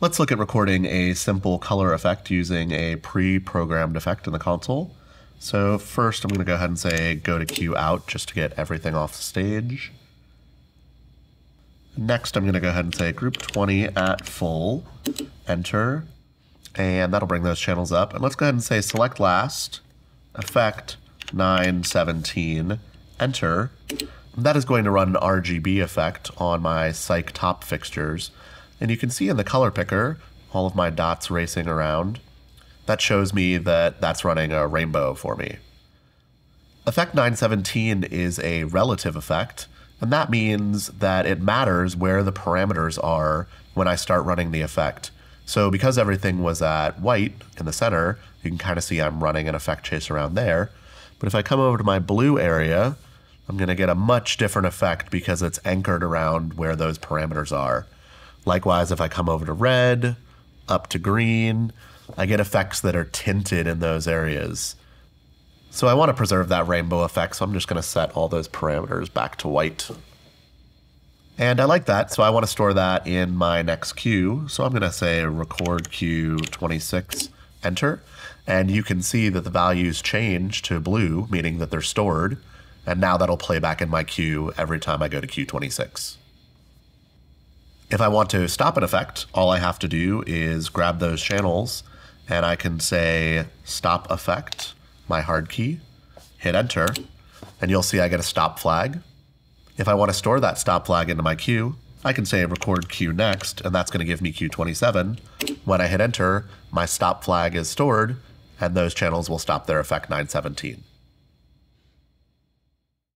Let's look at recording a simple color effect using a pre-programmed effect in the console. So first I'm going to go ahead and say go to cue out just to get everything off the stage. Next I'm going to go ahead and say group 20 at full, enter, and that'll bring those channels up. And let's go ahead and say select last, effect 917, enter. And that is going to run an RGB effect on my cyc top fixtures. And you can see in the color picker all of my dots racing around. That shows me that that's running a rainbow for me. Effect 917 is a relative effect, and that means that it matters where the parameters are when I start running the effect. So because everything was at white in the center, you can kind of see I'm running an effect chase around there. But if I come over to my blue area, I'm going to get a much different effect because it's anchored around where those parameters are. Likewise, if I come over to red, up to green, I get effects that are tinted in those areas. So I want to preserve that rainbow effect, so I'm just going to set all those parameters back to white. And I like that, so I want to store that in my next cue. So I'm going to say record cue 26, enter. And you can see that the values change to blue, meaning that they're stored. And now that'll play back in my cue every time I go to cue 26. If I want to stop an effect, all I have to do is grab those channels and I can say stop effect, my hard key, hit enter, and you'll see I get a stop flag. If I want to store that stop flag into my cue, I can say record cue next, and that's going to give me cue 27. When I hit enter, my stop flag is stored, and those channels will stop their effect 917.